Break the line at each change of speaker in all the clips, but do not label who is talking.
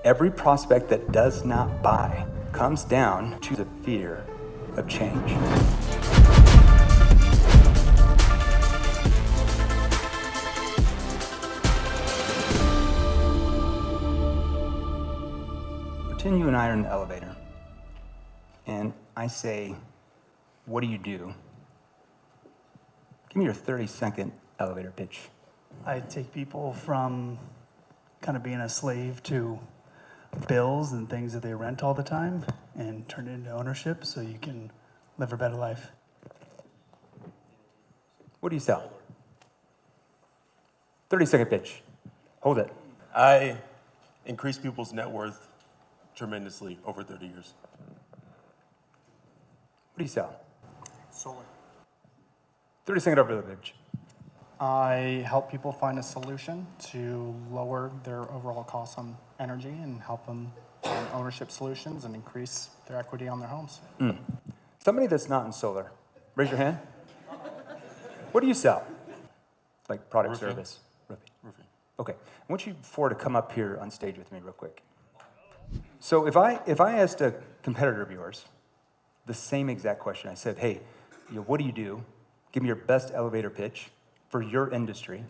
Every prospect that does not buy comes down to the fear of change. Pretend you and I are in an elevator, and I say, what do you do? Give me your 30-second elevator pitch.
I take people from kind of being a slave to bills and things that they rent all the time and turn it into ownership so you can live a better life.
What do you sell? 30-second pitch. Hold it.
I increase people's net worth tremendously over 30 years.
What do you sell?
Solar.
30-second elevator pitch.
I help people find a solution to lower their overall costs on energy and help them find ownership solutions and increase their equity on their homes.
Somebody that's not in solar, raise your hand. What do you sell? Like product,
Roofing.
service?
Roofing.
Okay, I want you four to come up here on stage with me real quick. So if I asked a competitor of yours the same exact question, I said, hey, what do you do? Give me your best elevator pitch for your industry.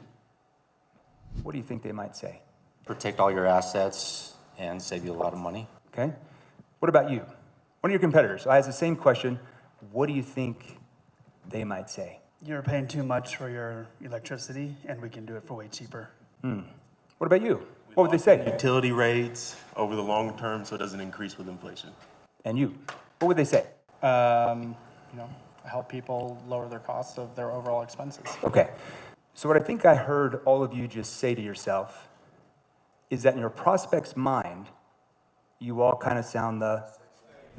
What do you think they might say?
Protect all your assets and save you a lot of money.
Okay, what about you? One of your competitors, I asked the same question. What do you think they might say?
You're paying too much for your electricity, and we can do it for way cheaper.
What about you? What would they say?
Utility rates over the long term so it doesn't increase with inflation.
And you, what would they say?
Help people lower their costs of their overall expenses.
Okay, so what I think I heard all of you just say to yourself is that in your prospect's mind, you all kind of sound the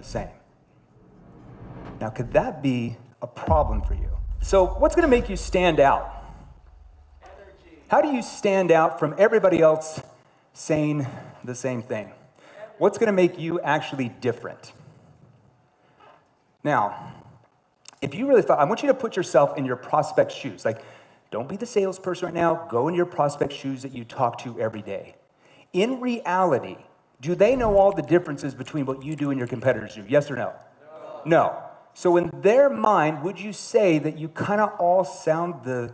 same. Now, could that be a problem for you? So what's going to make you stand out? How do you stand out from everybody else saying the same thing? What's going to make you actually different? Now, if you really thought, I want you to put yourself in your prospect's shoes. Like, don't be the salesperson right now. Go in your prospect's shoes that you talk to every day. In reality, do they know all the differences between what you do and your competitors do? Yes or no? No. So in their mind, would you say that you kind of all sound the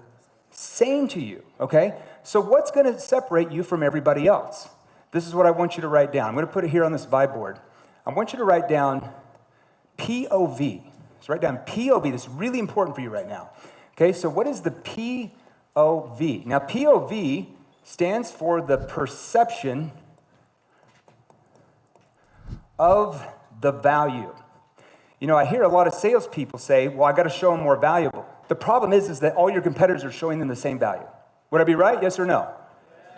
same to you, okay? So what's going to separate you from everybody else? This is what I want you to write down. I'm going to put it here on this vibe board. I want you to write down POV. So write down POV. This is really important for you right now. Okay, so what is the POV? Now, POV stands for the perception of the value. You know, I hear a lot of salespeople say, well, I got to show them more valuable. The problem is that all your competitors are showing them the same value. Would I be right? Yes or no?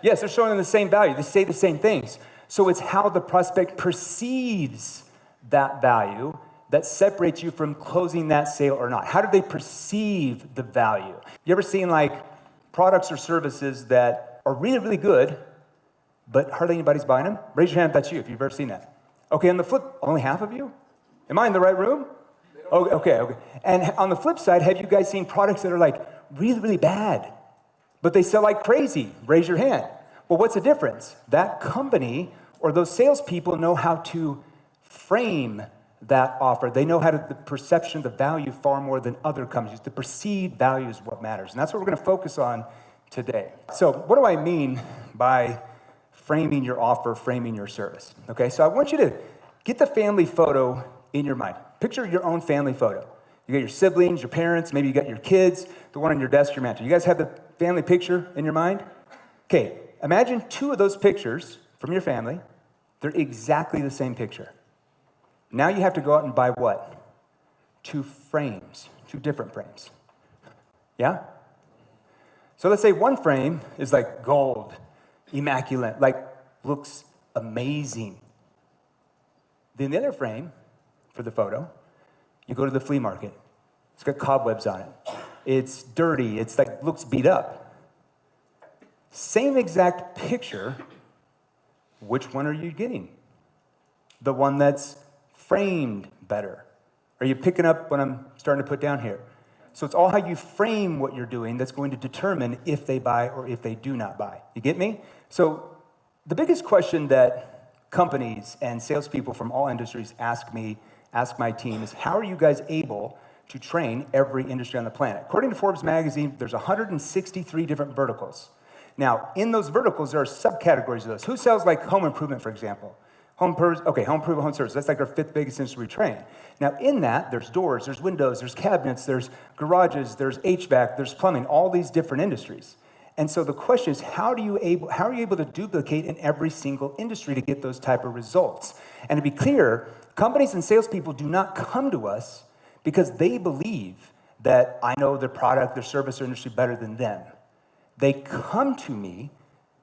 Yes, they're showing them the same value. They say the same things. So it's how the prospect perceives that value that separates you from closing that sale or not. How do they perceive the value? You ever seen like products or services that are really, really good, but hardly anybody's buying them? Raise your hand if that's you, if you've ever seen that. Okay, on the flip, only half of you? Am I in the right room? Okay. And on the flip side, have you guys seen products that are like really, really bad, but they sell like crazy? Raise your hand. Well, what's the difference? That company or those salespeople know how to frame that offer. They know how to, the perception of the value far more than other companies. The perceived value is what matters. And that's what we're going to focus on today. So what do I mean by framing your offer, framing your service? Okay, so I want you to get the family photo in your mind. Picture your own family photo. You got your siblings, your parents, maybe you got your kids, the one on your desk, your mantle. You guys have the family picture in your mind? Okay, imagine two of those pictures from your family. They're exactly the same picture. Now you have to go out and buy what? 2 frames, 2 different frames. Yeah? So let's say one frame is like gold, immaculate, like looks amazing. Then the other frame for the photo, you go to the flea market. It's got cobwebs on it. It's dirty. It's like looks beat up. Same exact picture. Which one are you getting? The one that's framed better. Are you picking up what I'm starting to put down here? So it's all how you frame what you're doing that's going to determine if they buy or if they do not buy. You get me? So the biggest question that companies and salespeople from all industries ask my team is, how are you guys able to train every industry on the planet? According to Forbes magazine, there's 163 different verticals. Now, in those verticals, there are subcategories of those. Who sells like home improvement, for example? Home improvement, home service. That's like our 5th biggest industry we train. Now, in that, there's doors, there's windows, there's cabinets, there's garages, there's HVAC, there's plumbing, all these different industries. And so the question is, how are you able to duplicate in every single industry to get those type of results? And to be clear, companies and salespeople do not come to us because they believe that I know their product, their service, or industry better than them. They come to me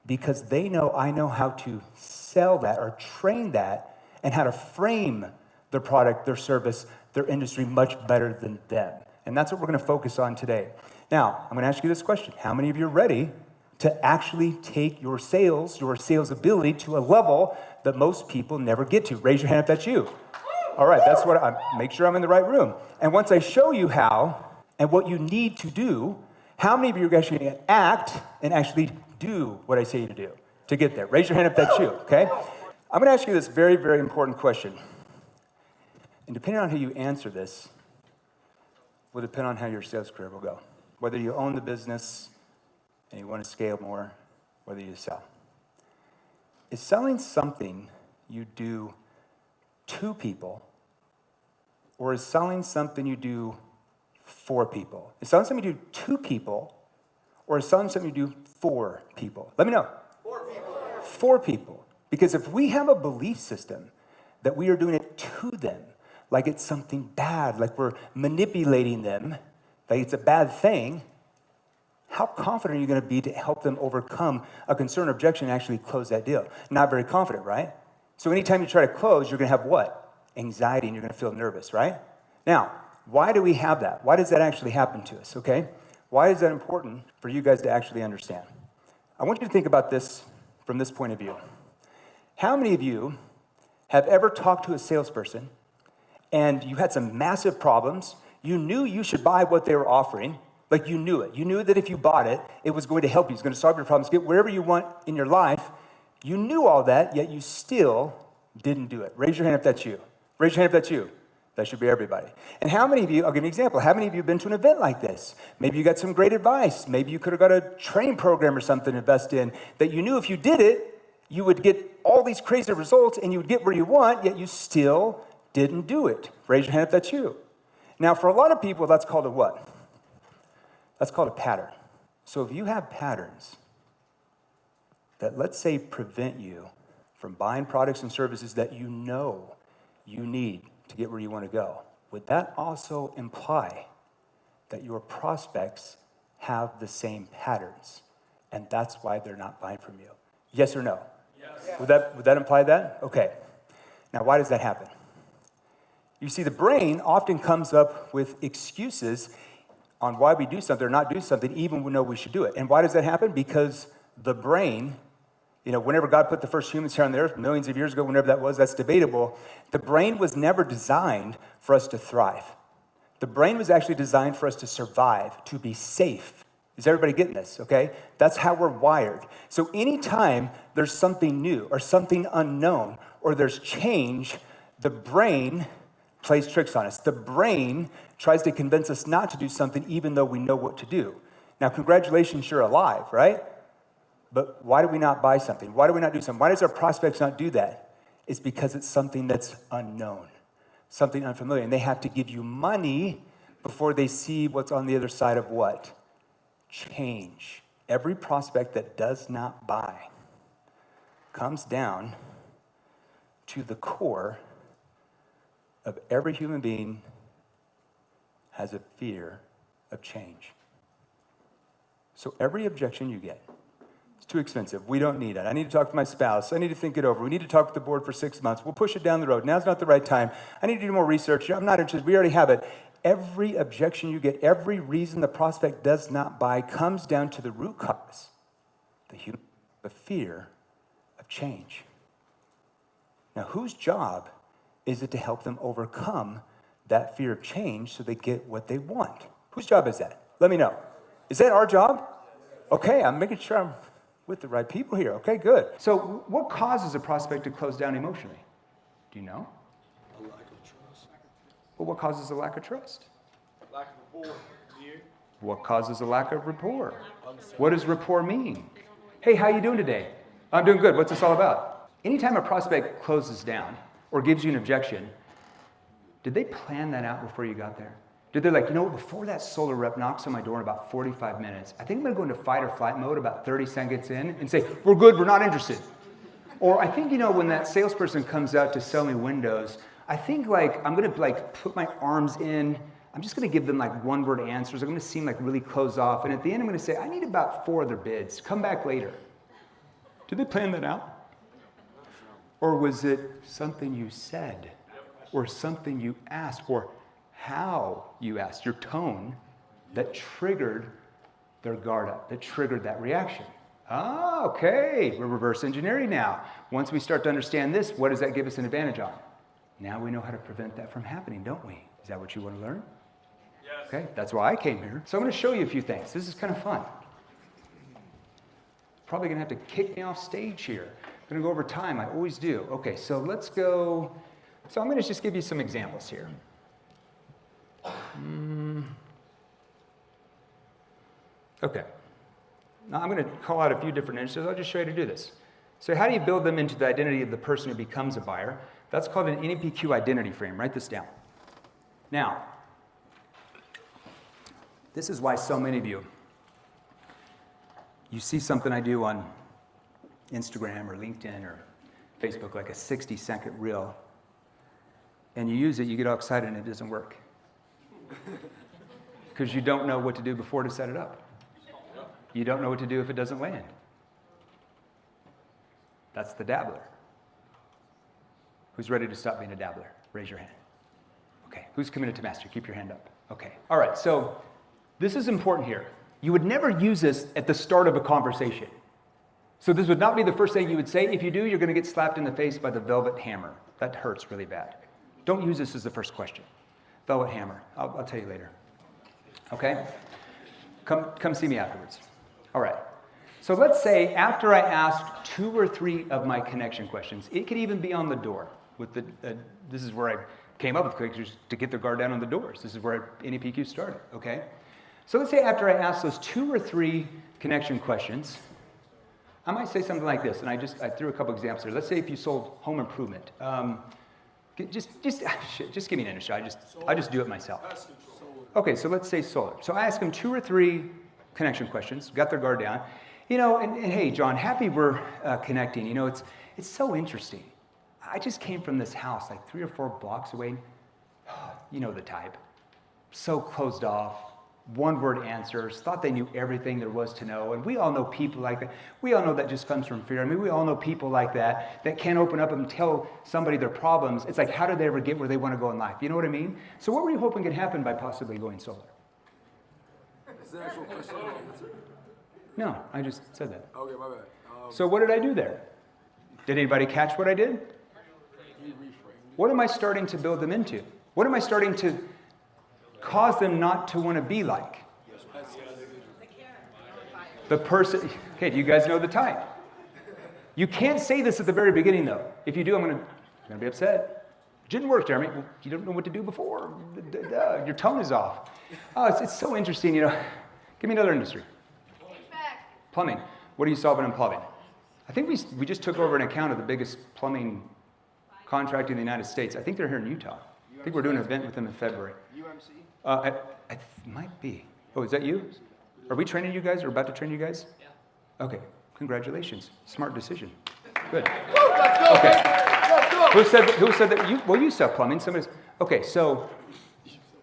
because they know I know how to sell that or train that and how to frame their product, their service, their industry much better than them. And that's what we're going to focus on today. Now, I'm going to ask you this question. How many of you are ready to actually take your sales ability to a level that most people never get to? Raise your hand if that's you. All right, that's what make sure I'm in the right room. And once I show you how and what you need to do, how many of you are actually going to act and actually do what I say to do to get there? Raise your hand if that's you, okay? I'm going to ask you this very, very important question. And depending on how you answer this, will depend on how your sales career will go. Whether you own the business and you want to scale more, whether you sell. Is selling something you do to people, or is selling something you do for people? Is selling something you do to people, or is selling something you do for people? Let me know. For people. For people. Because if we have a belief system that we are doing it to them, like it's something bad, like we're manipulating them, like it's a bad thing, how confident are you going to be to help them overcome a concern or objection and actually close that deal? Not very confident, right? So anytime you try to close, you're going to have what? Anxiety, and you're going to feel nervous, right? Now, why do we have that? Why does that actually happen to us, okay? Why is that important for you guys to actually understand? I want you to think about this from this point of view. How many of you have ever talked to a salesperson and you had some massive problems? You knew you should buy what they were offering. Like you knew it. You knew that if you bought it, it was going to help you. It's going to solve your problems, get wherever you want in your life. You knew all that, yet you still didn't do it. Raise your hand if that's you. Raise your hand if that's you. That should be everybody. And how many of you, I'll give you an example, how many of you have been to an event like this? Maybe you got some great advice. Maybe you could have got a training program or something to invest in that you knew if you did it, you would get all these crazy results and you would get where you want, yet you still didn't do it. Raise your hand if that's you. Now, for a lot of people, that's called a what? That's called a pattern. So if you have patterns that, let's say, prevent you from buying products and services that you know you need to get where you want to go, would that also imply that your prospects have the same patterns, and that's why they're not buying from you? Yes or no? Yes. Would that imply that? Okay. Now, why does that happen? You see, the brain often comes up with excuses on why we do something or not do something, even when we know we should do it. And why does that happen? Because the brain, whenever God put the first humans here on the earth, millions of years ago, whenever that was, that's debatable. The brain was never designed for us to thrive. The brain was actually designed for us to survive, to be safe. Is everybody getting this, okay? That's how we're wired. So anytime there's something new or something unknown or there's change, the brain plays tricks on us. The brain tries to convince us not to do something even though we know what to do. Now, congratulations, you're alive, right? But why do we not buy something? Why do we not do something? Why does our prospects not do that? It's because it's something that's unknown, something unfamiliar. And they have to give you money before they see what's on the other side of what? Change. Every prospect that does not buy comes down to the core of every human being has a fear of change. So every objection you get, it's too expensive. We don't need it. I need to talk to my spouse. I need to think it over. We need to talk with the board for 6 months. We'll push it down the road. Now's not the right time. I need to do more research. I'm not interested. We already have it. Every objection you get, every reason the prospect does not buy comes down to the root cause, the fear of change. Now, whose job is it to help them overcome that fear of change so they get what they want? Whose job is that? Let me know. Is that our job? Okay, I'm making sure with the right people here. Okay, good. So what causes a prospect to close down emotionally? Do you know?
A lack of trust.
Well, what causes a lack of trust?
Lack of rapport. You?
What causes a lack of rapport? What does rapport mean? Hey, how you doing today? I'm doing good. What's this all about? Anytime a prospect closes down or gives you an objection, did they plan that out before you got there? Did they before that solar rep knocks on my door in about 45 minutes, I think I'm going to go into fight or flight mode about 30 seconds in and say, we're good, we're not interested. Or I think, when that salesperson comes out to sell me windows, I think I'm going to put my arms in. I'm just going to give them one-word answers. I'm going to seem really closed off. And at the end, I'm going to say, I need about 4 other bids. Come back later. Did they plan that out? Or was it something you said? Or something you asked? Or how you asked? Your tone that triggered their guard up, that triggered that reaction. Ah, okay. We're reverse engineering now. Once we start to understand this, what does that give us an advantage on? Now we know how to prevent that from happening, don't we? Is that what you want to learn?
Yes.
Okay, that's why I came here. So I'm going to show you a few things. This is kind of fun. Probably going to have to kick me off stage here. I'm going to go over time. I always do. Okay, so let's go. So I'm going to just give you some examples here. Okay. Now I'm going to call out a few different initiatives. I'll just show you how to do this. So how do you build them into the identity of the person who becomes a buyer? That's called an n.e.p.q identity frame. Write this down. Now, this is why so many of you see something I do on Instagram or LinkedIn or Facebook, like a 60-second reel, and you use it, you get all excited, and it doesn't work. Because you don't know what to do before to set it up. You don't know what to do if it doesn't land. That's the dabbler. Who's ready to stop being a dabbler? Raise your hand. Okay. Who's committed to mastery? Keep your hand up. Okay. All right. So this is important here. You would never use this at the start of a conversation. So this would not be the first thing you would say. If you do, you're going to get slapped in the face by the velvet hammer. That hurts really bad. Don't use this as the first question. Velvet hammer. I'll tell you later. Okay? Come see me afterwards. All right. So let's say after I asked 2 or 3 of my connection questions, it could even be on the door. This is where I came up with quick to get their guard down on the doors. This is where n.e.p.q started. Okay? So let's say after I asked those 2 or 3 connection questions, I might say something like this, and I threw a couple examples here. Let's say if you sold home improvement. Just give me an industry. I just do it myself. Okay, so let's say solar. So I asked them 2 or 3 connection questions, got their guard down. And hey, John, happy we're connecting. It's so interesting. I just came from this house 3 or 4 blocks away. You know the type. So closed off, one-word answers, thought they knew everything there was to know. And we all know people like that. We all know that just comes from fear. I mean, we all know people like that can't open up and tell somebody their problems. It's like, how did they ever get where they want to go in life? You know what I mean? So what were you hoping could happen by possibly going solar?
Is that actual question or answer?
No, I just said that.
Okay, my bad.
So what did I do there? Did anybody catch what I did?
You reframed it.
What am I starting to build them into? What am I starting to cause them not to want to be like? The person. Okay, do you guys know the type? You can't say this at the very beginning, though. If you do, I'm going to be upset. It didn't work, Jeremy. Well, you don't know what to do before. Your tone is off. Oh, it's so interesting, Give me another industry. Plumbing. What are you solving in plumbing? I think we just took over an account of the biggest plumbing contract in the United States. I think they're here in Utah. I think we're doing an event with them in February.
UMC?
It might be. Oh, is that you? Are we training you guys or about to train you guys? Yeah. Okay. Congratulations. Smart decision. Good.
Let's go,
Okay.
Let's go.
Who said that? You sell plumbing. Okay, so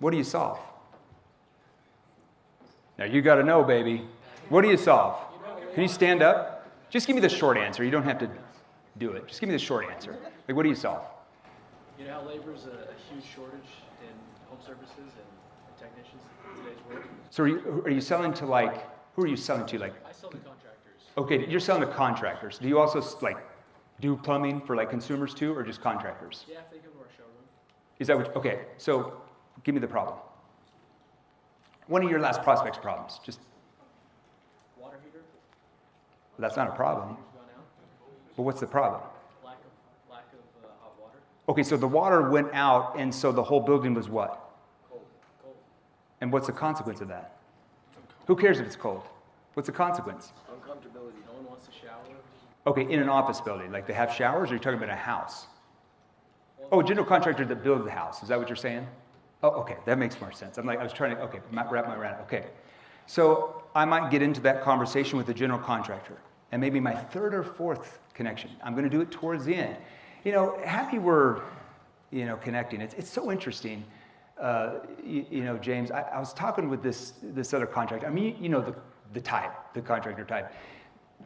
what do you solve? Now you got to know, baby. What do you solve? Can you stand up? Just give me the short answer. You don't have to do it. Just give me the short answer. What do you solve?
You know how labor is a huge shortage in home services and technicians in today's world?
So are you selling to who are you selling to?
I sell to contractors.
Okay, you're selling to contractors. Do you also do plumbing for consumers too, or just contractors?
Yeah, if they come to our showroom.
Is that okay, so give me the problem. One of your last prospect's problems. Just
Water heater?
That's not a problem.
Gone out.
But what's the problem?
Lack of hot water.
Okay, so the water went out, and so the whole building was what?
Cold.
And what's the consequence of that? Who cares if it's cold? What's the consequence?
Uncomfortability. No one wants to shower.
Okay, in an office building, like they have showers, or are you talking about a house? Oh, a general contractor that builds the house. Is that what you're saying? Oh, okay, that makes more sense. I was trying to, okay, wrap my around. Okay. So I might get into that conversation with the general contractor, and maybe my third or fourth connection. I'm going to do it towards the end. Happy we're, connecting. It's so interesting. James, I was talking with this other contractor. I mean, the contractor type.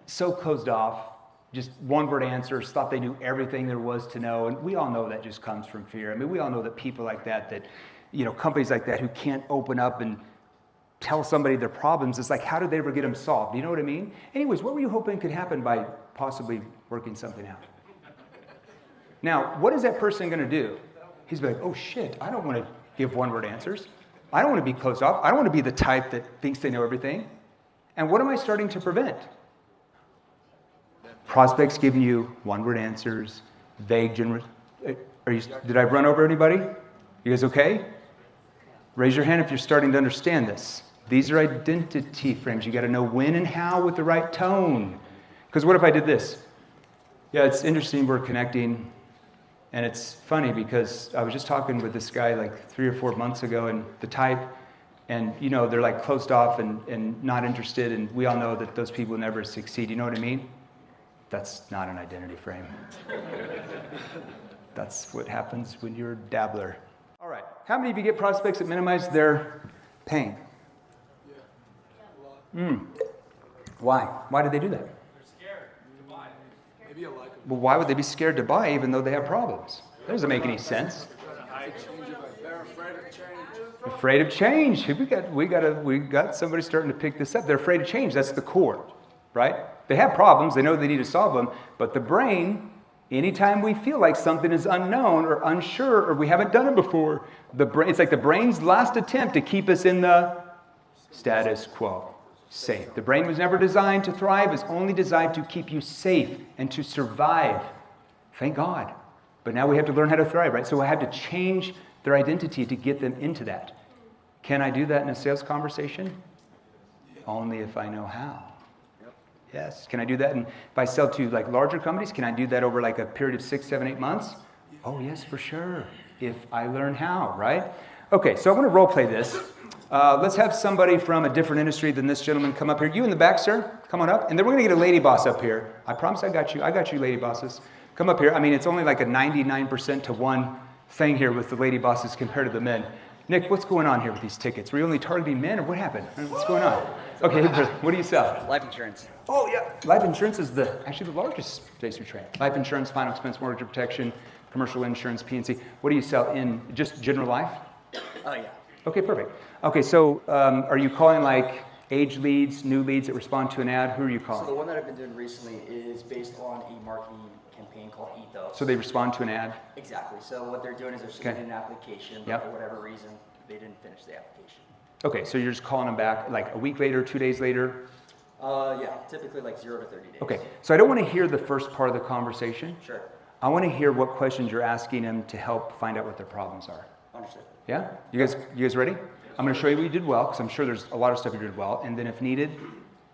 So closed off, just one-word answers, thought they knew everything there was to know. And we all know that just comes from fear. I mean, we all know that people like that, companies like that who can't open up and tell somebody their problems, it's like, how did they ever get them solved? You know what I mean? Anyways, what were you hoping could happen by possibly working something out? Now, what is that person going to do? He's like, oh shit, I don't want to give one-word answers. I don't want to be closed off. I don't want to be the type that thinks they know everything. And what am I starting to prevent? Prospects giving you one-word answers, vague, general. Did I run over anybody? You guys okay? Raise your hand if you're starting to understand this. These are identity frames. You got to know when and how with the right tone. Because what if I did this? Yeah, it's interesting. We're connecting. And it's funny because I was just talking with this guy like 3 or 4 months ago, and the type, and they're like closed off and not interested, and we all know that those people never succeed. You know what I mean? That's not an identity frame. That's what happens when you're a dabbler. All right. How many of you get prospects that minimize their pain? Why? Why did they do that? Well, why would they be scared to buy even though they have problems? That doesn't make any sense.
They're afraid of change.
Afraid of change. We got somebody starting to pick this up. They're afraid of change. That's the core, right? They have problems. They know they need to solve them. But the brain, anytime we feel like something is unknown or unsure or we haven't done it before, it's like the brain's last attempt to keep us in the status quo. Safe. The brain was never designed to thrive. It's only designed to keep you safe and to survive. Thank God. But now we have to learn how to thrive, right? So I have to change their identity to get them into that. Can I do that in a sales conversation? Only if I know how. Yes. Can I do that? And if I sell to like larger companies, can I do that over like a period of 6, 7, 8 months? Oh, yes, for sure. If I learn how, right? Okay, so I want to role play this. Let's have somebody from a different industry than this gentleman come up here. You in the back, sir. Come on up. And then we're going to get a lady boss up here. I promise I got you. I got you, lady bosses. Come up here. I mean, it's only like a 99% to 1 thing here with the lady bosses compared to the men. Nick, what's going on here with these tickets? Were you only targeting men, or what happened? What's going on? Okay, what do you sell?
Life insurance.
Oh, yeah. Life insurance is actually the largest space we trade. Life insurance, final expense mortgage protection, commercial insurance, P&C. What do you sell in just general life?
Oh, yeah.
Okay, perfect. Okay, so are you calling like age leads, new leads that respond to an ad? Who are you calling?
So the one that I've been doing recently is based on a marketing campaign called Ethos.
So they respond to an ad?
Exactly. So what they're doing is they're submitting an application, but for whatever reason, they didn't finish the application.
Okay, so you're just calling them back like a week later, 2 days later?
Yeah, typically like 0 to 30 days.
Okay, so I don't want to hear the first part of the conversation.
Sure.
I want to hear what questions you're asking them to help find out what their problems are.
Understood.
Yeah? You guys ready? I'm going to show you what you did well, because I'm sure there's a lot of stuff you did well. And then if needed,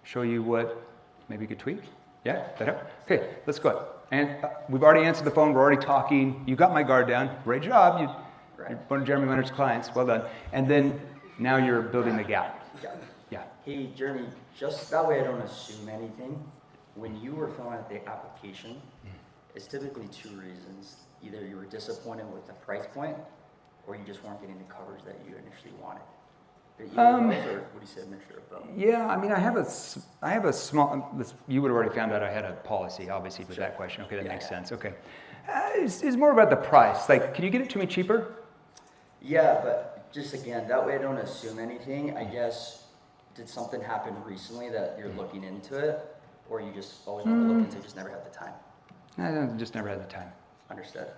show you what maybe you could tweak. Yeah? That help? Okay, let's go. And we've already answered the phone. We're already talking. You got my guard down. Great job. You're one of Jeremy Leonard's clients. Well done. And then now you're building the gap. Yeah.
Hey, Jeremy, just that way I don't assume anything. When you were filling out the application, it's typically 2 reasons. Either you were disappointed with the price point, or you just weren't getting the coverage that you initially wanted. Or what do you say, a mixture of both?
Yeah, I mean, I have a small. You would have already found out I had a policy, obviously, with that question. Okay, that makes sense. Okay, it's more about the price. Like, can you get it to me cheaper?
Yeah, but just again, that way I don't assume anything. I guess, did something happen recently that you're looking into it, or you just always want to look into it, just never had the time?
I just never had the time.
Understood.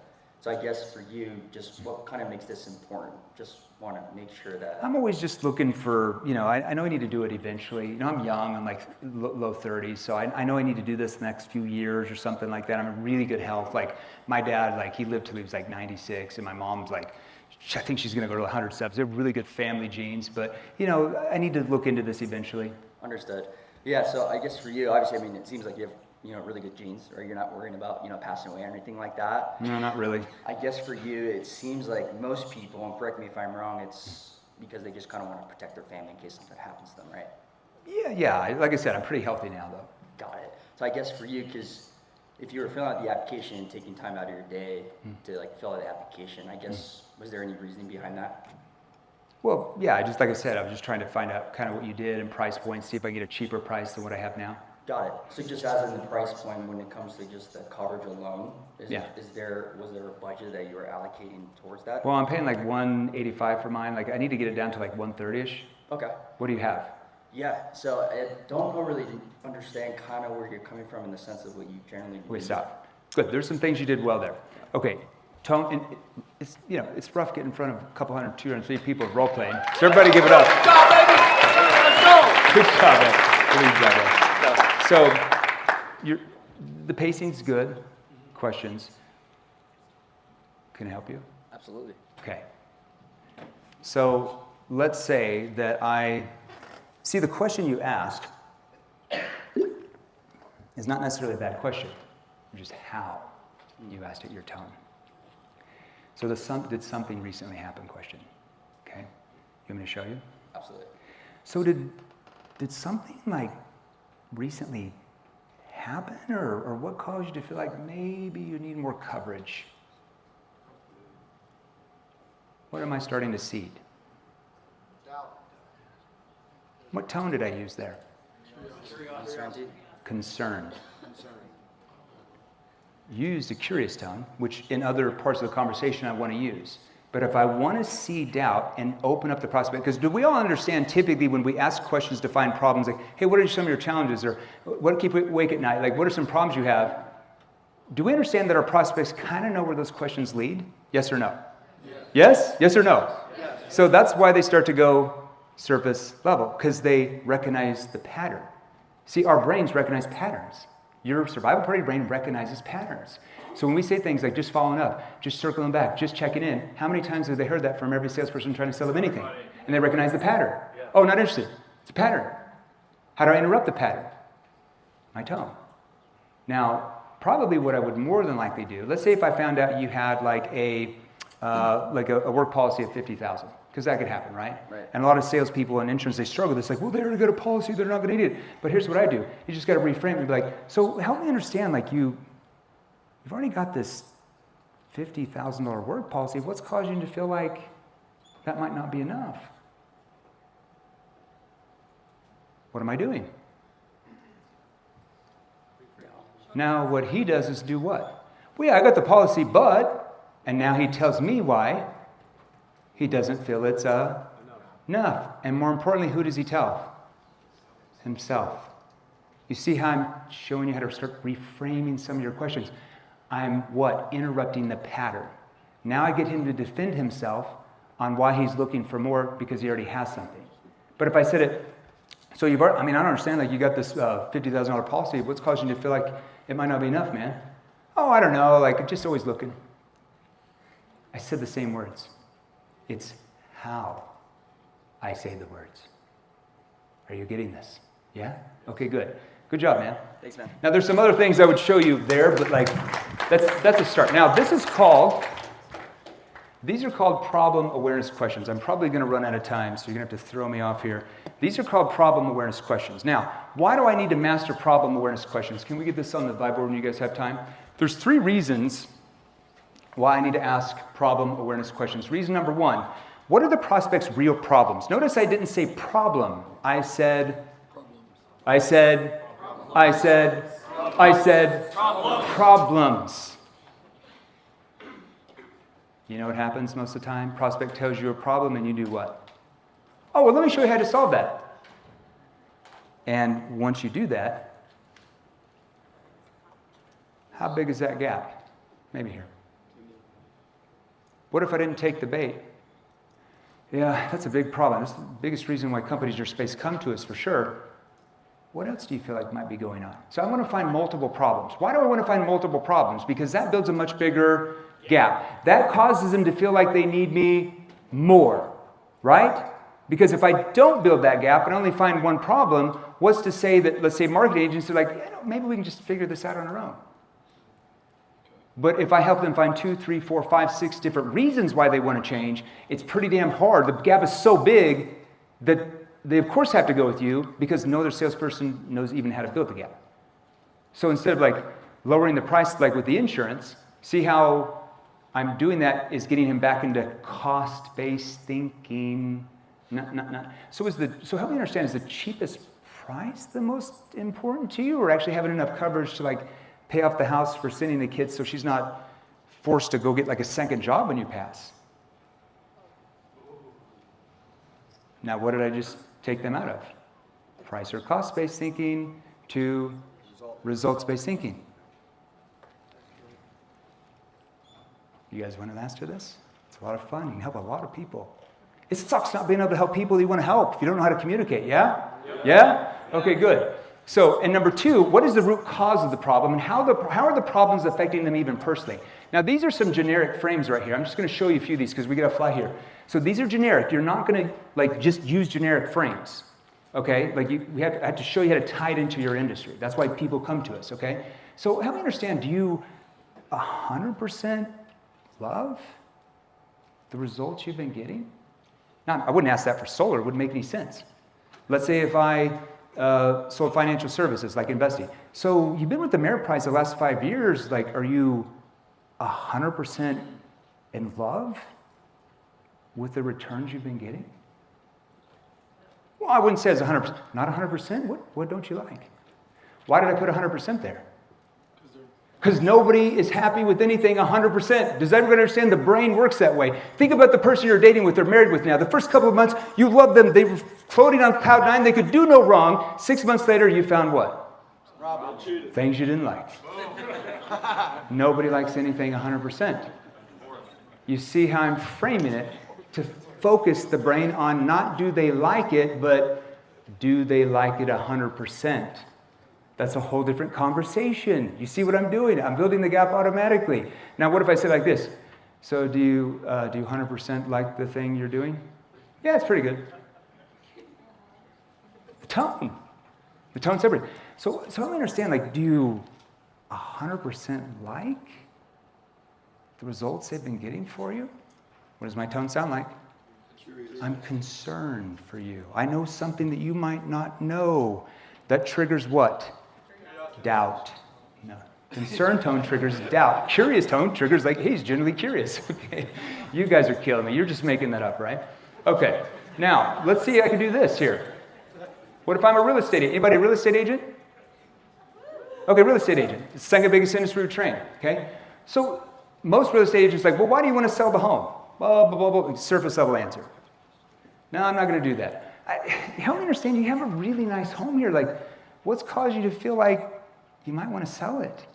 So I guess for you, just what kind of makes this important? Just want to make sure that.
I'm always just looking for, I know I need to do it eventually. I'm young, I'm like low 30s, so I know I need to do this the next few years or something like that. I'm in really good health. Like my dad, like he lived till he was like 96, and my mom's like, I think she's gonna go to 107. They're really good family genes, but I need to look into this eventually.
Understood. Yeah, so I guess for you, obviously, I mean, it seems like you have, really good genes, or you're not worrying about, passing away or anything like that.
No, not really.
I guess for you, it seems like most people, and correct me if I'm wrong, it's because they just kind of want to protect their family in case something happens to them, right?
Yeah. Like I said, I'm pretty healthy now, though.
Got it. So I guess for you, because if you were filling out the application and taking time out of your day to like fill out the application, I guess, was there any reasoning behind that?
Well, yeah, like I said, I was just trying to find out kind of what you did and price points, see if I can get a cheaper price than what I have now.
Got it. So just as in the price point, when it comes to just the coverage alone, was there a budget that you were allocating towards that?
Well, I'm paying like $185 for mine. Like I need to get it down to like 130-ish.
Okay.
What do you have?
Yeah, so I don't really understand kind of where you're coming from in the sense of what you generally do.
Wait, stop. Good. There's some things you did well there. Okay. Tone, and it's rough getting in front of a couple 203 people role playing. So everybody give it up.
Good job, baby. Let's go.
Good job, man. Good job, man. So the pacing's good. Questions. Can I help you?
Absolutely.
Okay. So let's say that see the question you asked is not necessarily a bad question, just how you asked it, your tone. So did something recently happen question? Okay. You want me to show you?
Absolutely.
So did something like recently happen, or what caused you to feel like maybe you need more coverage? What am I starting to see? What tone did I use there?
Uncertainty.
Concerned. Used a curious tone, which in other parts of the conversation I want to use. But if I want to see doubt and open up the prospect, because do we all understand typically when we ask questions to find problems, like, hey, what are some of your challenges? Or what keep you awake at night? Like, what are some problems you have? Do we understand that our prospects kind of know where those questions lead? Yes or no? Yes? Yes or no? Yes. So that's why they start to go surface level, because they recognize the pattern. See, our brains recognize patterns. Your survival party brain recognizes patterns. So when we say things like just following up, just circling back, just checking in, how many times have they heard that from every salesperson trying to sell them anything? And they recognize the pattern. Oh, not interested. It's a pattern. How do I interrupt the pattern? My tone. Now, probably what I would more than likely do, let's say if I found out you had like a work policy of 50,000, because that could happen, right? And a lot of salespeople in insurance, they struggle. It's like, well, they already got a policy, they're not going to need it. But here's what I do. You just got to reframe it and be like, so help me understand, like you've already got this $50,000 work policy. What's causing you to feel like that might not be enough? What am I doing? Now, what he does is do what? Well, yeah, I got the policy, but, and now he tells me why he doesn't feel it's enough. And more importantly, who does he tell? Himself. You see how I'm showing you how to start reframing some of your questions. I'm what? Interrupting the pattern. Now I get him to defend himself on why he's looking for more because he already has something. But if I said it, so you've already, I don't understand, like you got this $50,000 policy, what's causing you to feel like it might not be enough, man? Oh, I don't know, like just always looking. I said the same words. It's how I say the words. Are you getting this? Yeah? Okay, good. Good job, man.
Thanks, man.
Now, there's some other things I would show you there, but like, that's a start. Now, these are called problem awareness questions. I'm probably going to run out of time, so you're going to have to throw me off here. These are called problem awareness questions. Now, why do I need to master problem awareness questions? Can we get this on the whiteboard when you guys have time? There's 3 reasons why I need to ask problem awareness questions. Reason number 1, what are the prospect's real problems? Notice I didn't say problem. I said problems. You know what happens most of the time? Prospect tells you a problem and you do what? Oh, well, let me show you how to solve that. And once you do that, how big is that gap? Maybe here. What if I didn't take the bait? Yeah, that's a big problem. That's the biggest reason why companies in your space come to us for sure. What else do you feel like might be going on? So I want to find multiple problems. Why do I want to find multiple problems? Because that builds a much bigger gap. That causes them to feel like they need me more, right? Because if I don't build that gap and only find one problem, what's to say that, let's say marketing agents are like, yeah, no, maybe we can just figure this out on our own. But if I help them find 2, 3, 4, 5, 6 different reasons why they want to change, it's pretty damn hard. The gap is so big that they, of course, have to go with you because no other salesperson knows even how to build the gap. So instead of like lowering the price like with the insurance, see how I'm doing that is getting him back into cost-based thinking. So help me understand, is the cheapest price the most important to you, or actually having enough coverage to like pay off the house for sending the kids so she's not forced to go get like a second job when you pass? Now, what did I just take them out of? Price or cost-based thinking to results-based thinking. You guys want to master this? It's a lot of fun. You can help a lot of people. It sucks not being able to help people you want to help if you don't know how to communicate, yeah? Yeah? Okay, good. So, and number 2, what is the root cause of the problem, and how are the problems affecting them even personally? Now, these are some generic frames right here. I'm just going to show you a few of these because we got to fly here. So these are generic. You're not going to like just use generic frames, okay? Like I have to show you how to tie it into your industry. That's why people come to us, okay? So help me understand, do you 100% love the results you've been getting? Now, I wouldn't ask that for solar. It wouldn't make any sense. Let's say if I sold financial services, like investing. So you've been with the Ameriprise the last 5 years. Like, are you 100% in love with the returns you've been getting? Well, I wouldn't say it's 100%. Not 100%? What don't you like? Why did I put 100% there? Because nobody is happy with anything 100%. Does everyone understand the brain works that way? Think about the person you're dating with or married with now. The first couple of months, you loved them. They were floating on cloud 9. They could do no wrong. 6 months later, you found what? Things you didn't like. Nobody likes anything 100%. You see how I'm framing it to focus the brain on not do they like it, but do they like it 100%? That's a whole different conversation. You see what I'm doing? I'm building the gap automatically. Now, what if I say like this? So do you 100% like the thing you're doing? Yeah, it's pretty good. The tone's separate. So let me understand, like, do you 100% like the results they've been getting for you? What does my tone sound like? Curious. I'm concerned for you. I know something that you might not know. That triggers what? Doubt. No. Concern tone triggers doubt. Curious tone triggers like, hey, he's genuinely curious. Okay. You guys are killing me. You're just making that up, right? Okay. Now, let's see if I can do this here. What if I'm a real estate agent? Anybody a real estate agent? Okay, real estate agent. It's the second biggest industry we train. Okay? So most real estate agents are like, well, why do you want to sell the home? Blah, blah, blah, blah. Surface level answer. No, I'm not going to do that. Help me understand, you have a really nice home here. Like, what's caused you to feel like you might want to sell it?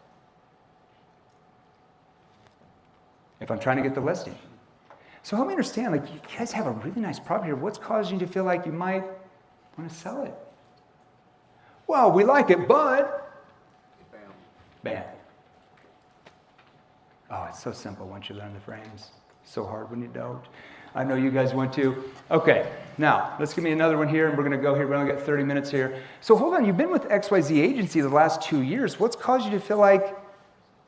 If I'm trying to get the listing. So help me understand, like, you guys have a really nice property here. What's caused you to feel like you might want to sell it? Well, we like it, but... Bam. Oh, it's so simple once you learn the frames. So hard when you don't. I know you guys want to. Okay, now, let's give me another one here, and we're going to go here. We only got 30 minutes here. So hold on, you've been with XYZ agency the last 2 years. What's caused you to feel like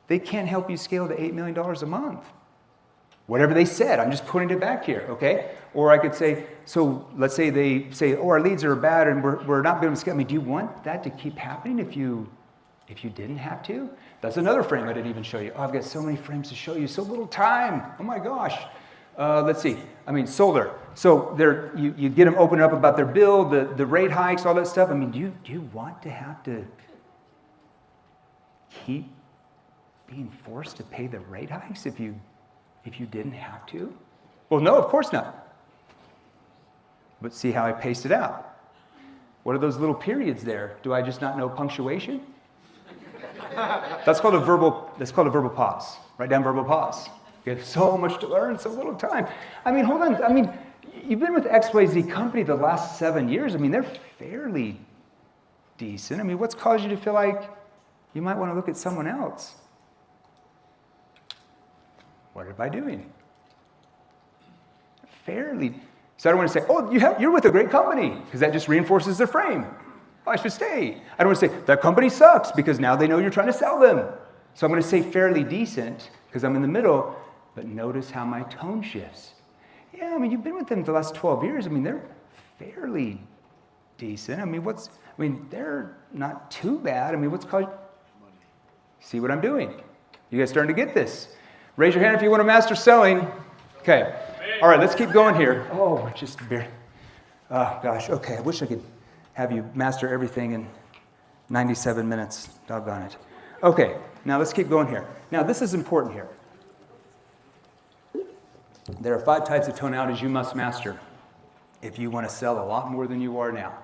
they can't help you scale to $8 million a month? Whatever they said, I'm just putting it back here, okay? Or I could say, so let's say they say, oh, our leads are bad and we're not being able to scale. I mean, do you want that to keep happening if you didn't have to? That's another frame I didn't even show you. Oh, I've got so many frames to show you, so little time. Oh my gosh. Let's see. I mean, solar. So you get them open up about their bill, the rate hikes, all that stuff. I mean, do you want to have to keep being forced to pay the rate hikes if you didn't have to? Well, no, of course not. But see how I paste it out. What are those little periods there? Do I just not know punctuation? That's called a verbal pause. Write down verbal pause. You have so much to learn, so little time. I mean, hold on. I mean, you've been with XYZ company the last 7 years. I mean, they're fairly decent. I mean, what's caused you to feel like you might want to look at someone else? What am I doing? Fairly. So I don't want to say, oh, you're with a great company, because that just reinforces their frame. Oh, I should stay. I don't want to say, that company sucks, because now they know you're trying to sell them. So I'm going to say fairly decent, because I'm in the middle, but notice how my tone shifts. Yeah, I mean, you've been with them the last 12 years. I mean, they're fairly decent. I mean, they're not too bad. I mean, what's called? See what I'm doing? You guys starting to get this? Raise your hand if you want to master selling. Okay. All right, let's keep going here. Oh, we're just very, oh gosh, okay. I wish I could have you master everything in 97 minutes. Doggone it. Okay, now let's keep going here. Now, this is important here. There are 5 types of tonalities you must master if you want to sell a lot more than you are now.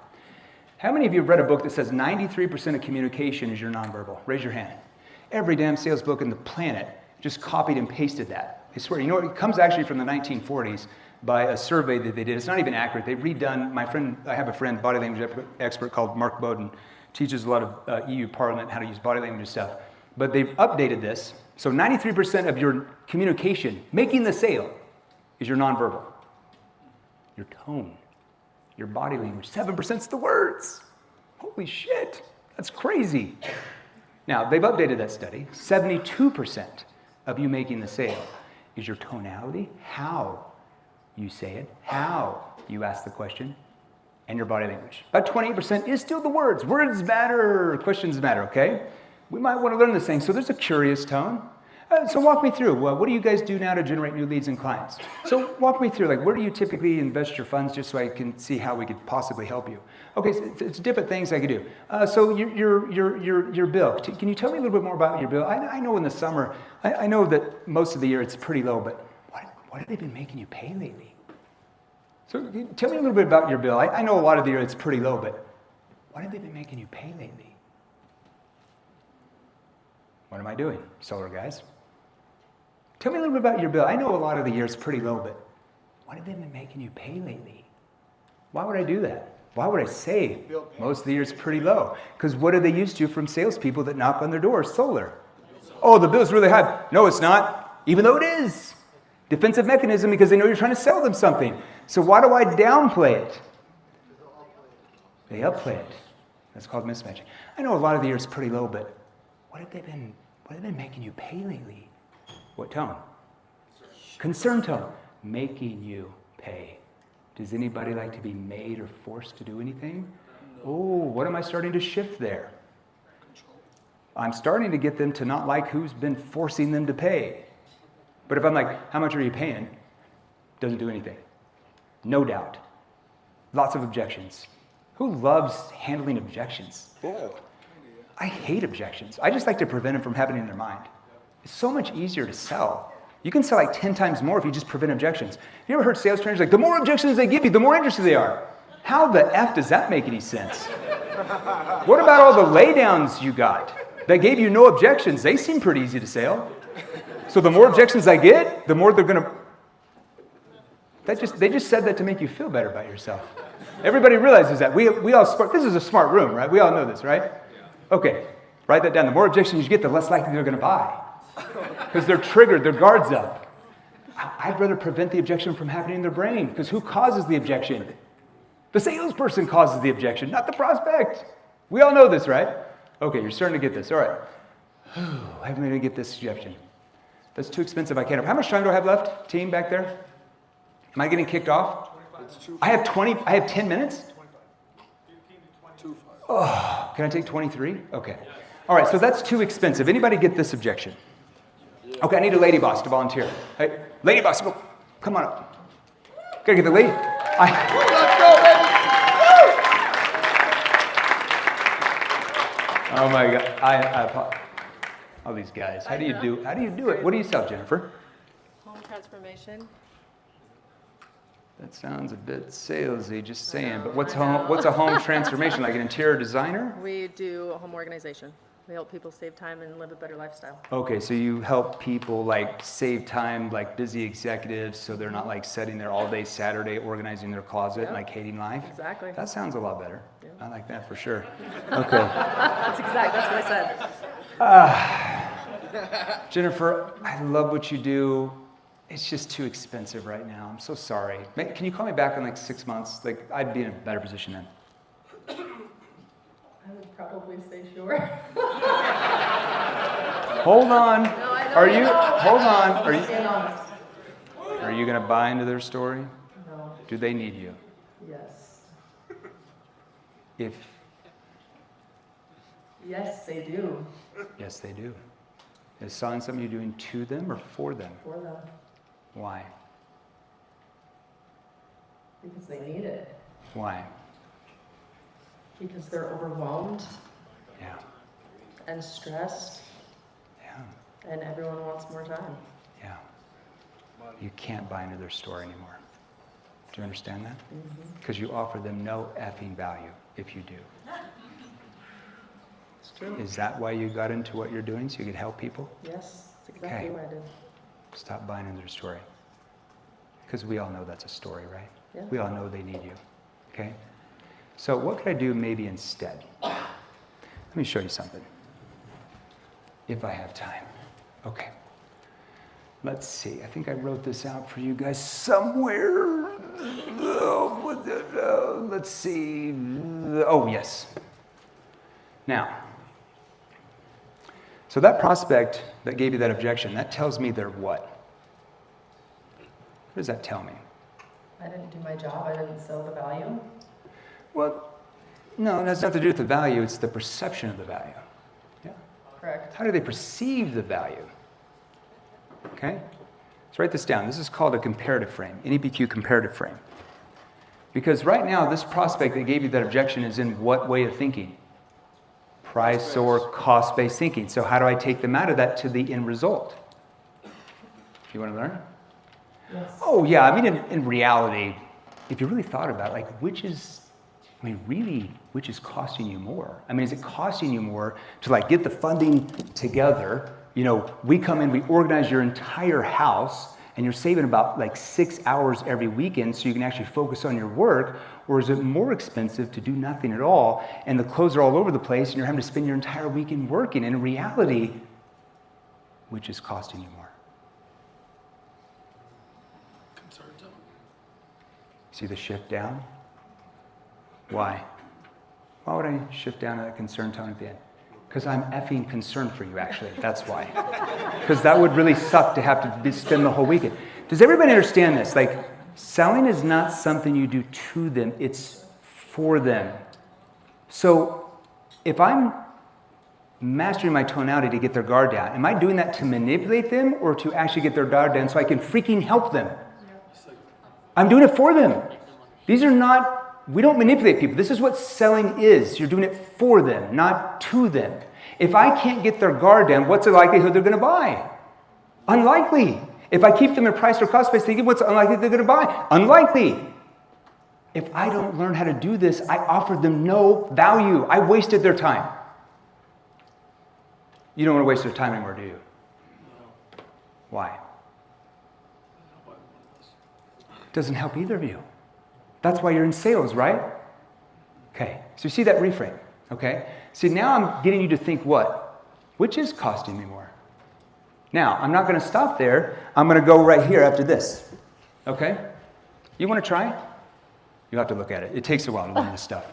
How many of you have read a book that says 93% of communication is your nonverbal? Raise your hand. Every damn sales book in the planet just copied and pasted that. I swear, you know what? It comes actually from the 1940s by a survey that they did. It's not even accurate. They've redone, I have a friend, body language expert called Mark Bowden, teaches a lot of EU Parliament how to use body language and stuff. But they've updated this. So 93% of your communication, making the sale, is your nonverbal. Your tone, your body language. 7% is the words. Holy shit, that's crazy. Now, they've updated that study. 72% of you making the sale is your tonality, how you say it, how you ask the question, and your body language. About 28% is still the words. Words matter, questions matter, okay? We might want to learn this thing. So there's a curious tone. So walk me through. Well, what do you guys do now to generate new leads and clients? So walk me through, like, where do you typically invest your funds, just so I can see how we could possibly help you? Okay, so it's different things I could do. So your bill. Can you tell me a little bit more about your bill? I know in the summer, I know that most of the year it's pretty low, but what have they been making you pay lately? So tell me a little bit about your bill. I know a lot of the year it's pretty low, but what have they been making you pay lately? What am I doing, solar guys? Tell me a little bit about your bill. I know a lot of the year it's pretty low, but what have they been making you pay lately? Why would I do that? Why would I say most of the year it's pretty low? Because what are they used to from salespeople that knock on their door? Solar. Oh, the bill's really high. No, it's not, even though it is. Defensive mechanism, because they know you're trying to sell them something. So why do I downplay it? They upplay it. That's called mismatching. I know a lot of the year it's pretty low, but what have they been making you pay lately? What tone? Concern tone. Making you pay. Does anybody like to be made or forced to do anything? Oh, what am I starting to shift there? I'm starting to get them to not like who's been forcing them to pay. But if I'm like, how much are you paying? Doesn't do anything. No doubt. Lots of objections. Who loves handling objections? Oh, I hate objections. I just like to prevent them from happening in their mind. It's so much easier to sell. You can sell like 10 times more if you just prevent objections. You ever heard sales trainers like, the more objections they give you, the more interested they are? How the F does that make any sense? What about all the laydowns you got that gave you no objections? They seem pretty easy to sell. So the more objections I get, the more they're going to... They just said that to make you feel better about yourself. Everybody realizes that. We all smart. This is a smart room, right? We all know this, right? Okay, write that down. The more objections you get, the less likely they're going to buy. Because they're triggered, their guard's up. I'd rather prevent the objection from happening in their brain, because who causes the objection? The salesperson causes the objection, not the prospect. We all know this, right? Okay, you're starting to get this. All right. I'm going to get this objection. That's too expensive. I can't. How much time do I have left, team back there? Am I getting kicked off? I have 10 minutes? Oh, can I take 23? Okay. All right, so that's too expensive. Anybody get this objection? Okay, I need a lady boss to volunteer. Hey, lady boss, come on up. Gotta get the lady.
Let's go, baby!
Oh my God, I all these guys. How do you do it? What do you sell, Jennifer?
Home transformation.
That sounds a bit salesy, just saying. But what's a home transformation? Like an interior designer?
We do home organization. We help people save time and live a better lifestyle.
Okay, so you help people like save time, like busy executives, so they're not like sitting there all day Saturday organizing their closet and like hating life?
Exactly.
That sounds a lot better.
Yeah.
I like that for sure. Okay.
That's what I said.
Jennifer, I love what you do. It's just too expensive right now. I'm so sorry. Can you call me back in like 6 months? Like, I'd be in a better position then.
I would probably say sure.
Hold on.
No, I don't
Are you?
know.
Hold on. Are you?
Being honest.
Are you going to buy into their story?
No.
Do they need you?
Yes.
If
Yes, they do.
yes, they do. Is selling something you're doing to them or for them?
For them.
Why?
Because they need it.
Why?
Because they're overwhelmed
Yeah.
and stressed,
Yeah.
and everyone wants more time.
Yeah. You can't buy into their story anymore. Do you understand that? Because you offer them no effing value if you do.
It's true.
Is that why you got into what you're doing, so you could help people?
Yes, that's exactly
Okay.
what I did.
Stop buying into their story. Because we all know that's a story, right?
Yeah.
We all know they need you. Okay? So what could I do maybe instead? Let me show you something. If I have time. Okay. Let's see. I think I wrote this out for you guys somewhere. Let's see. Oh, yes. Now, so that prospect that gave you that objection, that tells me they're what? What does that tell me?
I didn't do my job. I didn't sell the value.
Well, no, it has nothing to do with the value. It's the perception of the value. Yeah.
Correct.
How do they perceive the value? Okay? Let's write this down. This is called a comparative frame, n.e.p.q comparative frame. Because right now, this prospect that gave you that objection is in what way of thinking? Price or cost-based thinking. So how do I take them out of that to the end result? You want to learn?
Yes.
Oh, yeah. I mean, in reality, if you really thought about it, like, which is costing you more? I mean, is it costing you more to, like, get the funding together? You know, we come in, we organize your entire house, and you're saving about, like, 6 hours every weekend so you can actually focus on your work? Or is it more expensive to do nothing at all, and the clothes are all over the place, and you're having to spend your entire weekend working? And in reality, which is costing you more? See the shift down? Why? Why would I shift down to that concern tone at the end? Because I'm effing concerned for you, actually. That's why. Because that would really suck to have to spend the whole weekend. Does everybody understand this? Like, selling is not something you do to them, it's for them. So, if I'm mastering my tonality to get their guard down, am I doing that to manipulate them or to actually get their guard down so I can freaking help them? I'm doing it for them. These are not, we don't manipulate people. This is what selling is. You're doing it for them, not to them. If I can't get their guard down, what's the likelihood they're going to buy? Unlikely. If I keep them in price or cost-based thinking, what's unlikely they're going to buy? Unlikely. If I don't learn how to do this, I offered them no value. I wasted their time. You don't want to waste their time anymore, do you? Why? Doesn't help either of you. That's why you're in sales, right? Okay, so you see that reframe, okay? See, now I'm getting you to think what? Which is costing me more? Now, I'm not going to stop there. I'm going to go right here after this, okay? You want to try? You have to look at it. It takes a while to learn this stuff.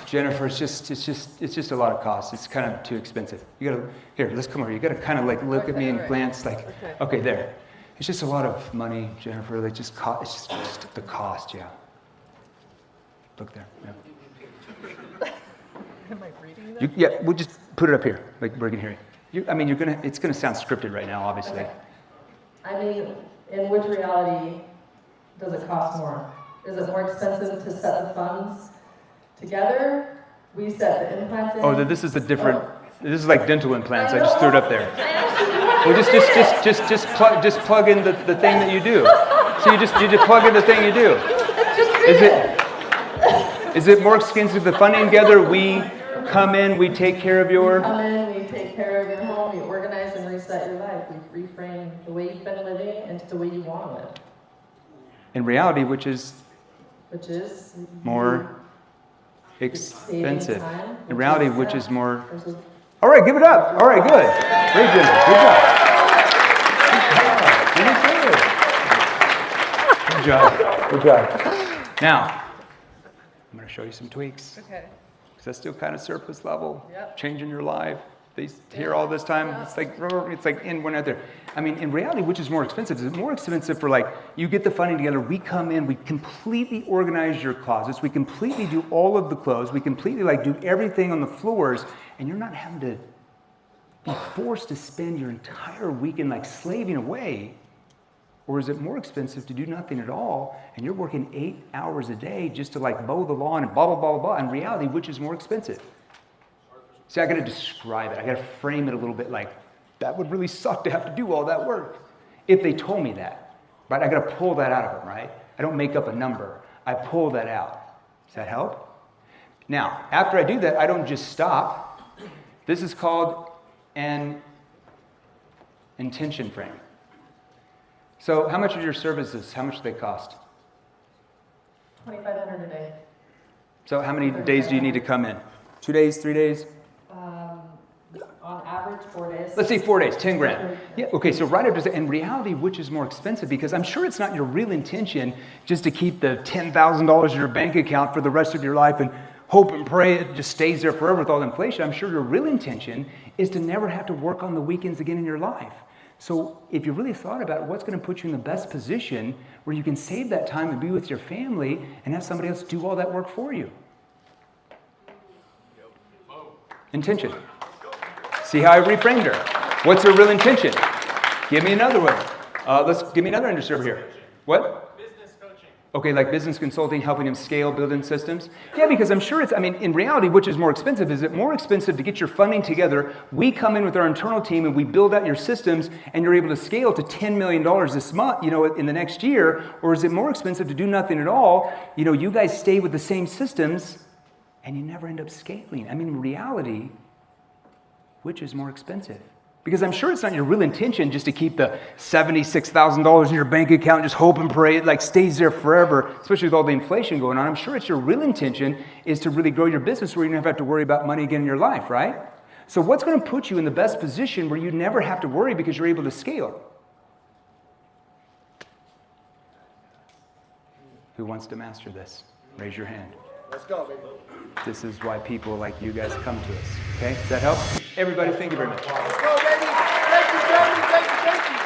Jennifer, it's just a lot of cost. It's kind of too expensive. You got to, here, let's come over. You got to kind of like look at me and glance like, okay, there. It's just a lot of money, Jennifer. Like it's just the cost, yeah. Look there. Yeah.
Am I reading that?
Yeah, we'll just put it up here, like we can hear you. It's gonna sound scripted right now, obviously.
Okay. I mean, in which reality does it cost more? Is it more expensive to set the funds together? We set the implants in.
Oh, this is a different. This is like dental implants. I just threw it up there. Well, just plug in the thing that you do. So you just plug in the thing you do. Is it more expensive the funding together? come in, we take care of your.
Come in, we take care of your home, we organize and reset your life. We reframe the way you've been living into the way you want to live.
In reality, which is more expensive.
Time,
In reality, which is more. All right, give it up. All right, good. Very good. Good job. Good job. Now, I'm going to show you some tweaks.
Okay.
Because that's still kind of surface level.
Yep.
Changing your life. They hear all this time. It's like in one out there. I mean, in reality, which is more expensive? Is it more expensive for like, you get the funding together, we come in, we completely organize your closets, we completely do all of the clothes, we completely like do everything on the floors, and you're not having to be forced to spend your entire weekend like slaving away? Or is it more expensive to do nothing at all, and you're working 8 hours a day just to like mow the lawn and blah, blah, blah, blah, blah? In reality, which is more expensive? See, I got to describe it. I got to frame it a little bit like, that would really suck to have to do all that work. If they told me that, right? I got to pull that out of them, right? I don't make up a number. I pull that out. Does that help? Now, after I do that, I don't just stop. This is called an intention frame. So how much are your services? How much do they cost?
$2,500 a day.
So how many days do you need to come in? 2 days, 3 days?
On average, 4 days.
Let's say 4 days, 10 grand. Yeah, okay, so right after, in reality, which is more expensive? Because I'm sure it's not your real intention just to keep the $10,000 in your bank account for the rest of your life and hope and pray it just stays there forever with all the inflation. I'm sure your real intention is to never have to work on the weekends again in your life. So if you really thought about what's going to put you in the best position where you can save that time and be with your family and have somebody else do all that work for you. Intention. See how I reframed her? What's her real intention? Give me another one. Let's give me another underserver here. What?
Business coaching.
Okay, like business consulting, helping him scale, building systems. Yeah, because I'm sure in reality, which is more expensive? Is it more expensive to get your funding together? We come in with our internal team and we build out your systems and you're able to scale to $10 million this month, in the next year? Or is it more expensive to do nothing at all? You guys stay with the same systems and you never end up scaling. In reality, which is more expensive? Because I'm sure it's not your real intention just to keep the $76,000 in your bank account and just hope and pray it like stays there forever, especially with all the inflation going on. I'm sure it's your real intention is to really grow your business where you never have to worry about money again in your life, right? So what's going to put you in the best position where you never have to worry because you're able to scale? Who wants to master this? Raise your hand.
Let's go, baby.
This is why people like you guys come to us. Okay? Does that help? Everybody, thank you very much.
Let's go, baby. Thank you, Jeremy. Thank you.